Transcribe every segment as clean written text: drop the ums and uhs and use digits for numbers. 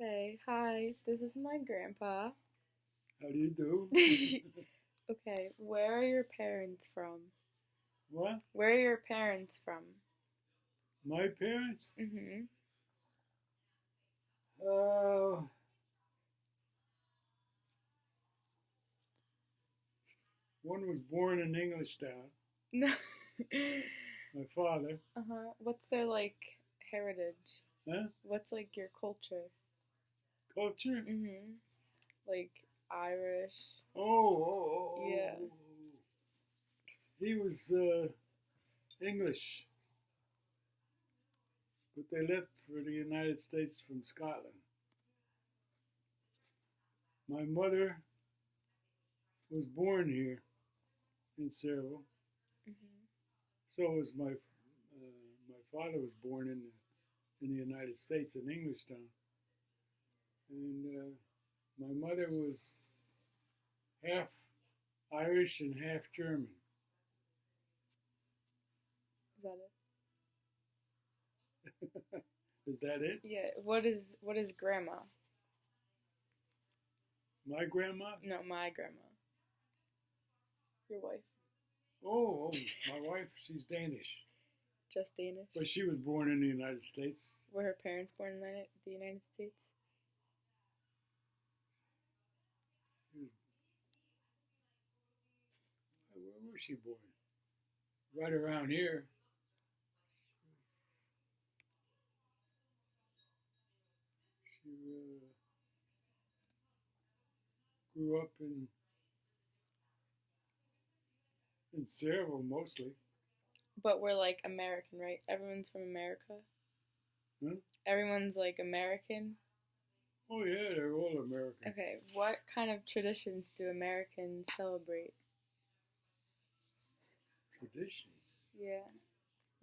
Okay, hi, this is my grandpa. How do you do? Okay, where are your parents from? What? Where are your parents from? My parents? Mm-hmm. Uh, one was born in Englishtown. No. My father. Uh-huh. What's their, heritage? Huh? What's, your culture? Culture? Mm-hmm. Like, Irish? Yeah. Oh. He was English, but they left for the United States from Scotland. My mother was born here in Seville. Mm-hmm. So was my father was born in the United States in Englishtown, and my mother was half Irish and half German. Is that Is that it? it? Yeah. What is grandma? My grandma? No, my grandma. Your wife. Oh, my wife, she's Danish. Just Danish. But she was born in the United States. Were her parents born in the United States? She was, where was she born? Right around here. She grew up in Seville mostly. But we're American, right? Everyone's from America. Huh? Everyone's American. Oh yeah, they're all American. Okay, what kind of traditions do Americans celebrate? Traditions. Yeah.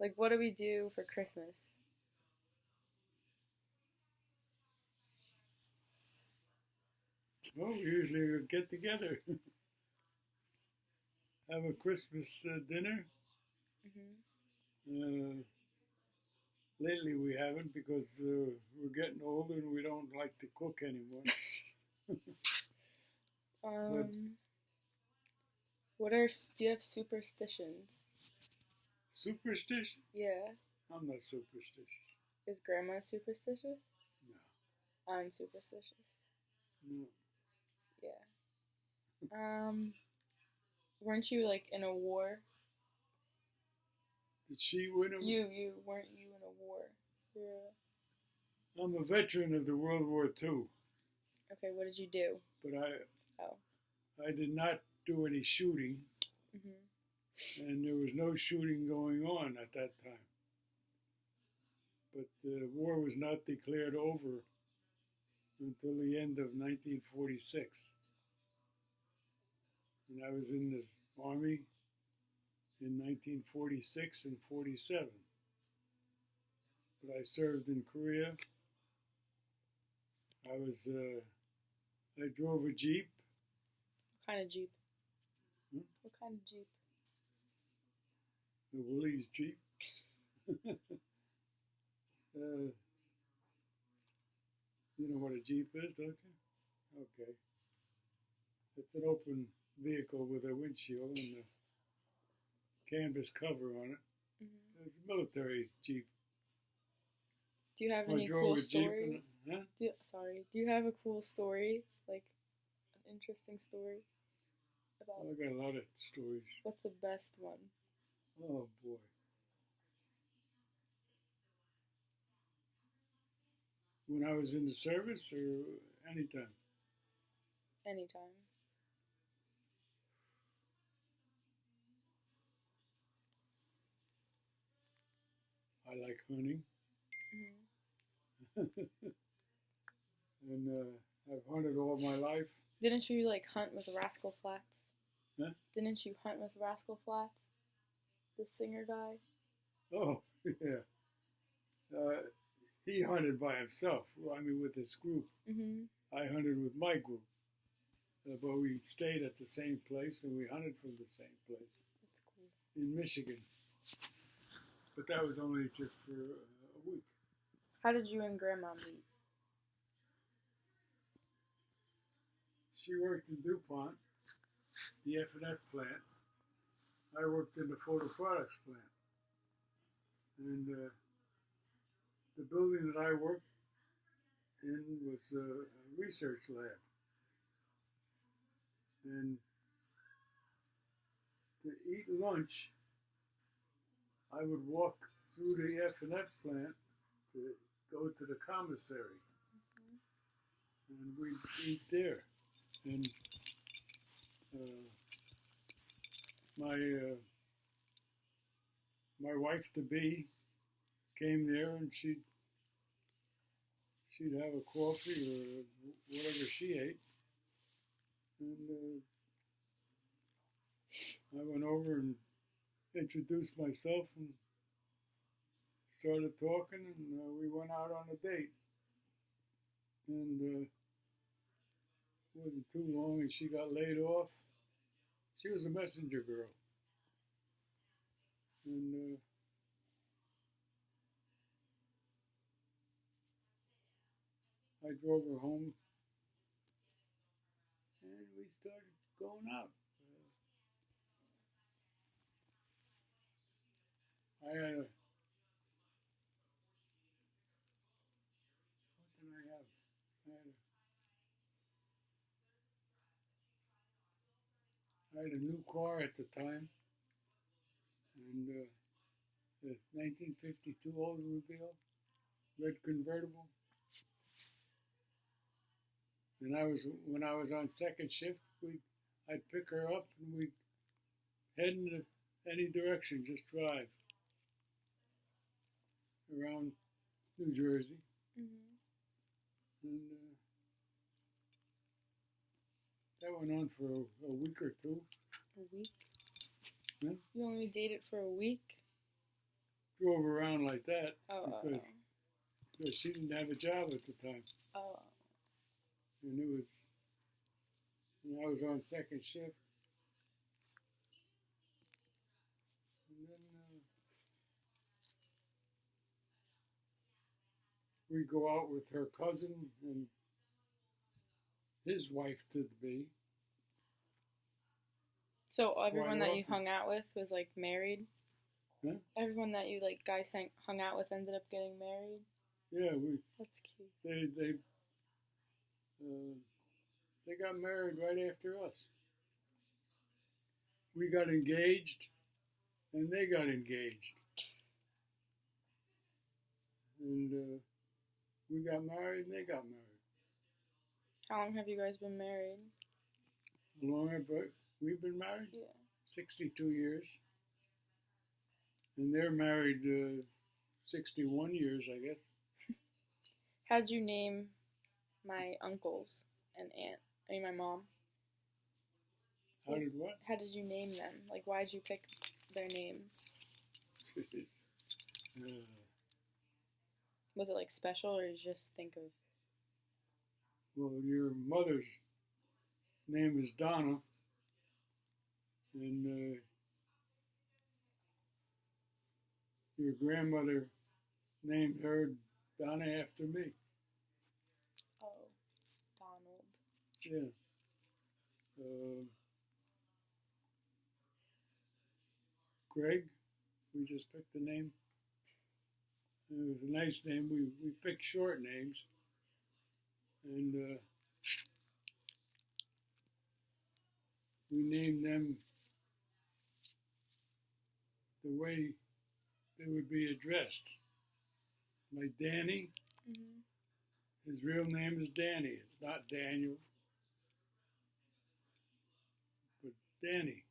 Like, what do we do for Christmas? Well, we usually get together, have a Christmas dinner. Hmm. Uh, Lately we haven't because we're getting older and we don't like to cook anymore. But Do you have superstitions? superstition? Yeah. I'm not superstitious. Is grandma superstitious? No, I'm superstitious. no. Yeah. Weren't you in a war? Did she win them? Weren't you in a war? Yeah. I'm a veteran of the World War II, Okay, what did you do? but Oh. I did not do any shooting, Mhm. and there was no shooting going on at that time. But the war was not declared over until the end of 1946. And I was in the Army in 1946 and 47. But I served in Korea. I drove a Jeep. What kind of Jeep? Hmm? What kind of Jeep? The Willys Jeep. You know what a Jeep is, don't you? Okay. It's an open vehicle with a windshield and a canvas cover on it. Mhm. It's a military Jeep. Do you have I any drove cool a Jeep stories? huh? Do you have a cool story? Like an interesting story about I got a lot of stories. what's the best one? Oh boy. When I was in the service or anytime? Anytime. I like hunting. Hmm. And I've hunted all my life. Didn't you hunt with Rascal Flatts? Huh? Didn't you hunt with Rascal Flatts? The singer guy? Oh, yeah. He hunted by himself. Well, I mean, with his group. Mm-hmm. I hunted with my group. But we stayed at the same place and we hunted from the same place. That's cool. In Michigan. But that was only just for a week. How did you and Grandma meet? She worked in DuPont, the F&F plant. I worked in the photo products plant. And the building that I worked in was a research lab. And to eat lunch, I would walk through the F&F plant to go to the commissary. And we'd eat there. And my wife to be came there, and she'd have a coffee or whatever she ate, and I went over and introduced myself and started talking, and we went out on a date. And it wasn't too long, and she got laid off. She was a messenger girl. And I drove her home, and we started going out. I had a, what did I have? I had a new car at the time, and the 1952 Oldsmobile, red convertible. And when I was on second shift, I'd pick her up and we'd head in any direction, just drive around New Jersey. Mm-hmm. And that went on for a week or two. A week? Yeah. You only dated for a week? Drove around like that because she didn't have a job at the time. Oh. And I was on second shift. And then we'd go out with her cousin and his wife to be. So everyone that you hung out with was like married? Huh? Everyone that you like guys hung out with ended up getting married? Yeah, That's cute. They got married right after us. We got engaged, and they got engaged. And we got married, and they got married. How long have you guys been married? How long have we been married? Yeah. 62 years. And they're married 61 years, I guess. How'd you name my uncles and aunt? I mean, my mom. How did what? How did you name them? Like, why did you pick their names? Was it like special, or did you just think of? Well, your mother's name is Donna, and your grandmother named her Donna after me. Oh, Donald. Yeah. Greg, we just picked the name. It was a nice name. We picked short names, and we named them the way they would be addressed. Like Danny, his real name is Danny. It's not Daniel, but Danny.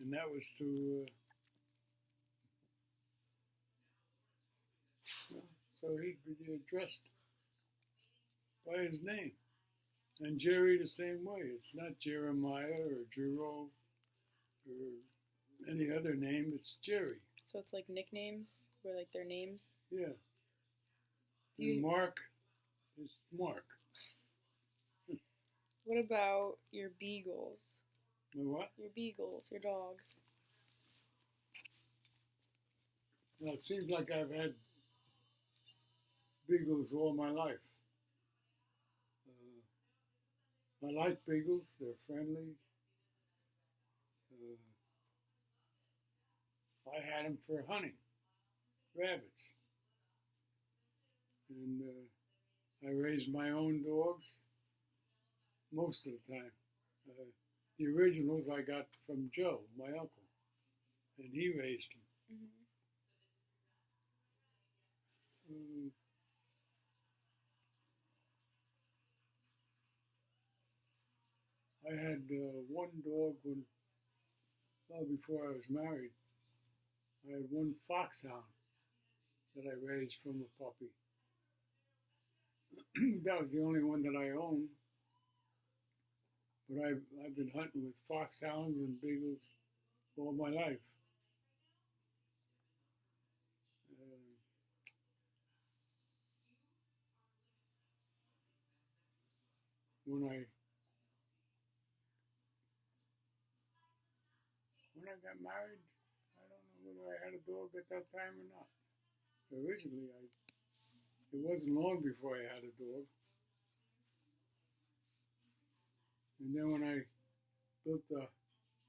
And that was to, so he'd be addressed by his name. And Jerry the same way. It's not Jeremiah or Jerome or any other name. It's Jerry. So it's like nicknames, or like their names? Yeah. And Mark is Mark. What about your beagles? My what? Your beagles, your dogs. Now, it seems like I've had beagles all my life. I like beagles. They're friendly. I had them for hunting rabbits, and I raised my own dogs most of the time. The originals I got from Joe, my uncle, and he raised them. Mm-hmm. I had one dog before I was married. I had one foxhound that I raised from a puppy. That was the only one that I owned. But I've been hunting with foxhounds and beagles all my life. When I got married, I don't know whether I had a dog at that time or not. Originally, it wasn't long before I had a dog. And then when I built the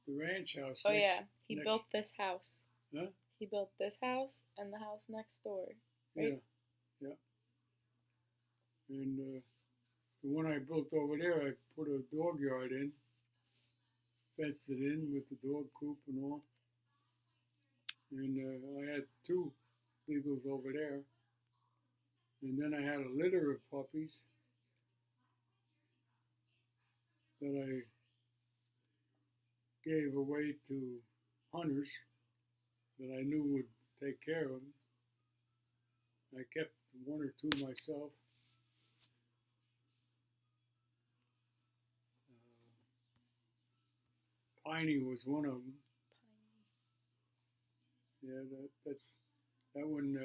ranch house. Oh yeah, he built this house. Huh? He built this house and the house next door. Right? Yeah. And the one I built over there, I put a dog yard in, fenced it in with the dog coop and all. And I had 2 beagles over there. And then I had a litter of puppies that I gave away to hunters that I knew would take care of them. I kept 1 or 2 myself. Piney was one of them. Yeah, that one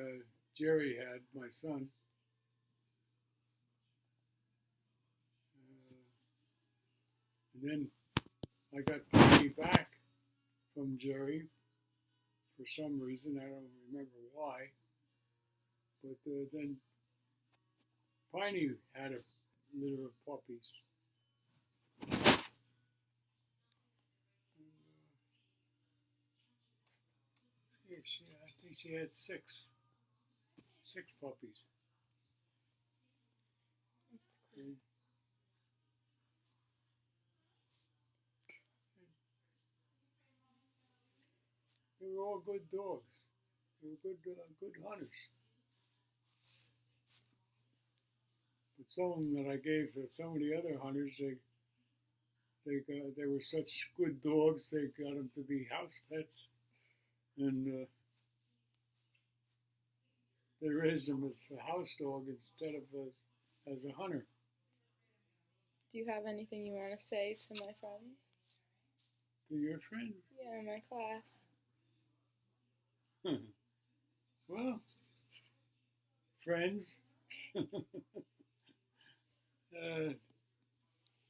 Jerry had, my son. And then I got Piney back from Jerry for some reason. I don't remember why. But then Piney had a litter of puppies. I think she had 6 puppies. That's cool. They were all good dogs. They were good hunters. But some of them that I gave to some of the other hunters, they were such good dogs. They got them to be house pets, and they raised them as a house dog instead of as a hunter. Do you have anything you want to say to my friends? To your friend? Yeah, my class. Well, friends.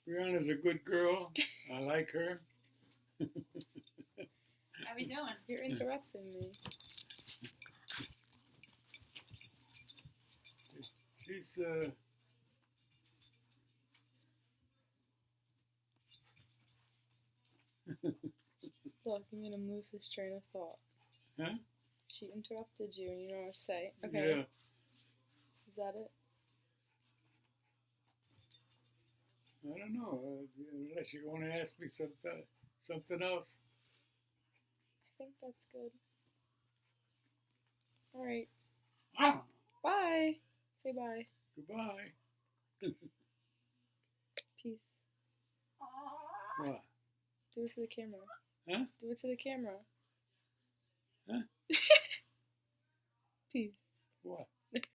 Brianna's a good girl. I like her. How we doing? You're interrupting me. She's Look, I'm gonna lose this train of thought. Huh? She interrupted you and you don't want to say. Okay. Yeah. Is that it? I don't know. Unless you want to ask me something else. I think that's good. All right. Ah. Bye. Say bye. Goodbye. Peace. What? Do it to the camera. Huh? Do it to the camera. Huh? Peace. What?